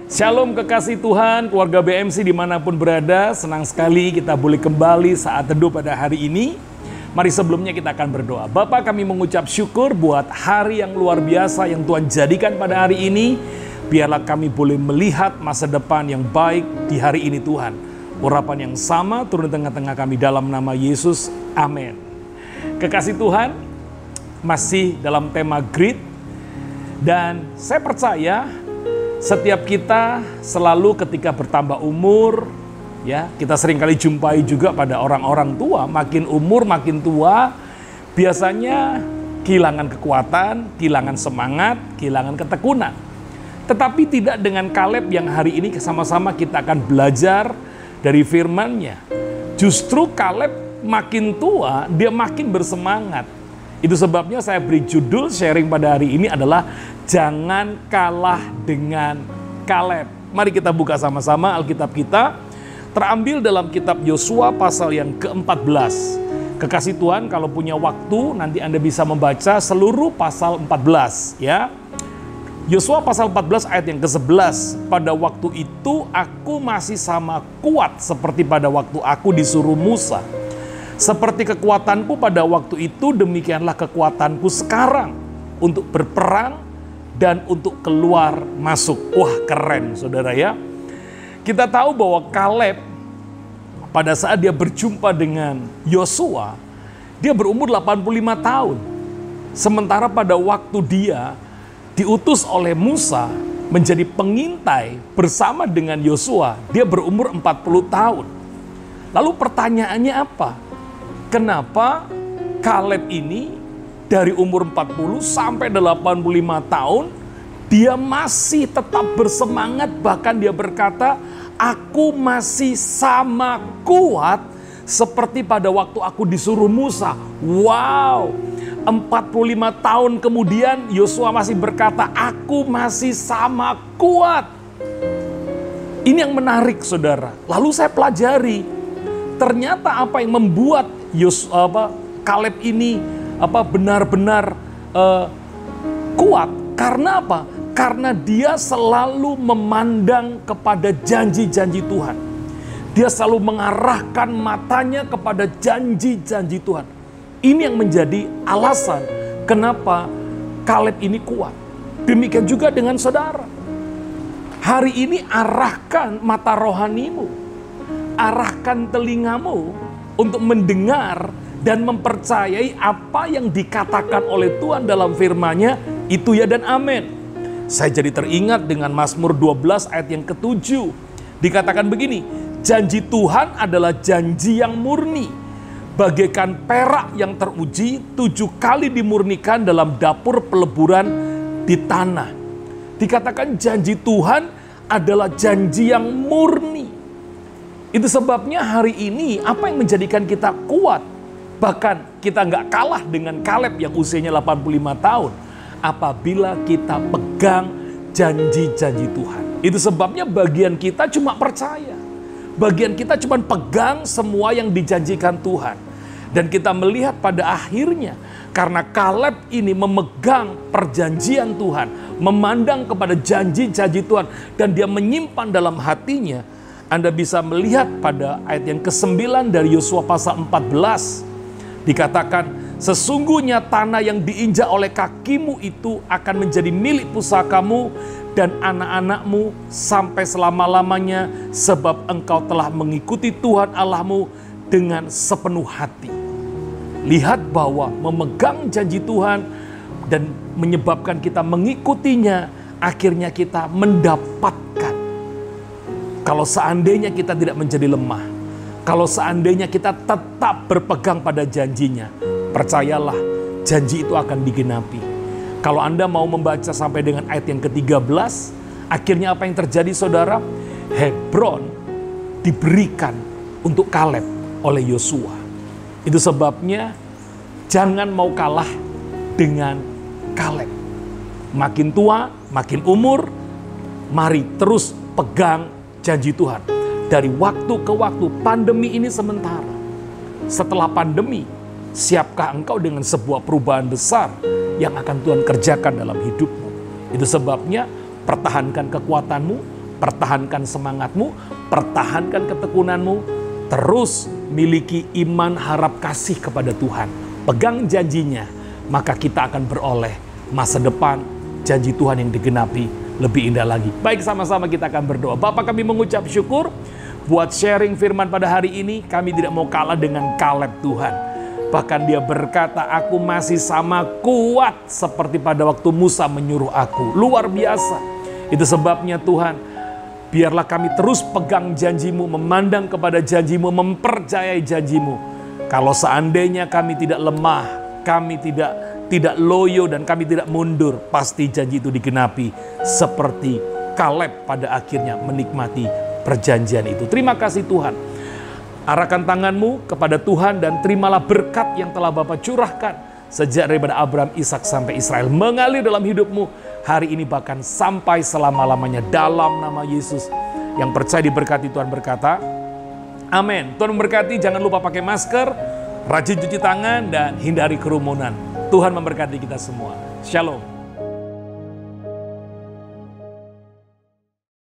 Shalom kekasih Tuhan, keluarga BMC dimanapun berada, senang sekali kita boleh kembali saat teduh pada hari ini. Mari sebelumnya kita akan berdoa. Bapa, kami mengucap syukur buat hari yang luar biasa yang Tuhan jadikan pada hari ini. Biarlah kami boleh melihat masa depan yang baik di hari ini Tuhan. Urapan yang sama turun di tengah-tengah kami dalam nama Yesus, amin. Kekasih Tuhan, masih dalam tema Grit. Dan saya percaya setiap kita selalu ketika bertambah umur, ya, kita seringkali jumpai juga pada orang-orang tua, makin umur makin tua, biasanya kehilangan kekuatan, kehilangan semangat, kehilangan ketekunan. Tetapi tidak dengan Kaleb yang hari ini sama-sama kita akan belajar dari firman-Nya. Justru Kaleb makin tua, dia makin bersemangat. Itu sebabnya saya beri judul sharing pada hari ini adalah Jangan Kalah Dengan Kaleb. Mari kita buka sama-sama Alkitab kita. Terambil dalam kitab Yosua pasal yang ke-14. Kekasih Tuhan, kalau punya waktu nanti Anda bisa membaca seluruh pasal 14 ya. Yosua pasal 14 ayat yang ke-11. Pada waktu itu aku masih sama kuat seperti pada waktu aku disuruh Musa. Seperti kekuatanku pada waktu itu, demikianlah kekuatanku sekarang untuk berperang dan untuk keluar masuk. Wah, keren saudara ya. Kita tahu bahwa Kaleb pada saat dia berjumpa dengan Yosua, dia berumur 85 tahun. Sementara pada waktu dia diutus oleh Musa menjadi pengintai bersama dengan Yosua, dia berumur 40 tahun. Lalu pertanyaannya apa? Kenapa Kaleb ini dari umur 40 sampai 85 tahun, dia masih tetap bersemangat, bahkan dia berkata, aku masih sama kuat seperti pada waktu aku disuruh Musa. Wow, 45 tahun kemudian Yosua masih berkata, aku masih sama kuat. Ini yang menarik saudara. Lalu saya pelajari, ternyata apa yang membuat Kaleb ini benar-benar kuat. Karena apa? Karena dia selalu memandang kepada janji-janji Tuhan. Dia selalu mengarahkan matanya kepada janji-janji Tuhan. Ini yang menjadi alasan kenapa Kaleb ini kuat. Demikian juga dengan saudara. Hari ini arahkan mata rohanimu. Arahkan telingamu untuk mendengar dan mempercayai apa yang dikatakan oleh Tuhan dalam firman-Nya, itu ya dan amin. Saya jadi teringat dengan Mazmur 12 ayat yang ke-7. Dikatakan begini, janji Tuhan adalah janji yang murni, bagaikan perak yang teruji 7 kali dimurnikan dalam dapur peleburan di tanah. Dikatakan janji Tuhan adalah janji yang murni. Itu sebabnya hari ini apa yang menjadikan kita kuat, bahkan kita nggak kalah dengan Kaleb yang usianya 85 tahun, apabila kita pegang janji-janji Tuhan. Itu sebabnya bagian kita cuma percaya. Bagian kita cuma pegang semua yang dijanjikan Tuhan. Dan kita melihat pada akhirnya, karena Kaleb ini memegang perjanjian Tuhan, memandang kepada janji-janji Tuhan, dan dia menyimpan dalam hatinya. Anda bisa melihat pada ayat yang ke-9 dari Yosua pasal 14. Dikatakan, sesungguhnya tanah yang diinjak oleh kakimu itu akan menjadi milik pusakamu dan anak-anakmu sampai selama-lamanya, sebab engkau telah mengikuti Tuhan Allahmu dengan sepenuh hati. Lihat bahwa memegang janji Tuhan dan menyebabkan kita mengikutinya, akhirnya kita mendapatkan. Kalau seandainya kita tidak menjadi lemah, kalau seandainya kita tetap berpegang pada janjinya, percayalah janji itu akan digenapi. Kalau Anda mau membaca sampai dengan ayat yang ke-13, akhirnya apa yang terjadi saudara? Hebron diberikan untuk Kaleb oleh Yosua. Itu sebabnya jangan mau kalah dengan Kaleb. Makin tua, makin umur, mari terus pegang janji Tuhan. Dari waktu ke waktu, pandemi ini sementara. Setelah pandemi, siapkah engkau dengan sebuah perubahan besar yang akan Tuhan kerjakan dalam hidupmu? Itu sebabnya pertahankan kekuatanmu, Pertahankan semangatmu, pertahankan ketekunanmu, terus miliki iman, harap, kasih kepada Tuhan. Pegang janjinya, maka kita akan beroleh masa depan, janji Tuhan yang digenapi lebih indah lagi. Baik, sama-sama kita akan berdoa. Bapa, kami mengucap syukur buat sharing firman pada hari ini. Kami tidak mau kalah dengan Kaleb Tuhan. Bahkan dia berkata, aku masih sama kuat seperti pada waktu Musa menyuruh aku. Luar biasa. Itu sebabnya Tuhan, biarlah kami terus pegang janjimu, memandang kepada janjimu, mempercayai janjimu. Kalau seandainya kami tidak lemah, kami tidak loyo dan kami tidak mundur, pasti janji itu digenapi. Seperti Kaleb pada akhirnya menikmati perjanjian itu. Terima kasih Tuhan. Arahkan tanganmu kepada Tuhan dan terimalah berkat yang telah Bapa curahkan. Sejak daripada Abraham, Ishak sampai Israel mengalir dalam hidupmu. Hari ini bahkan sampai selama-lamanya dalam nama Yesus. Yang percaya diberkati Tuhan berkata, amin. Tuhan memberkati, jangan lupa pakai masker, rajin cuci tangan dan hindari kerumunan. Tuhan memberkati kita semua. Shalom.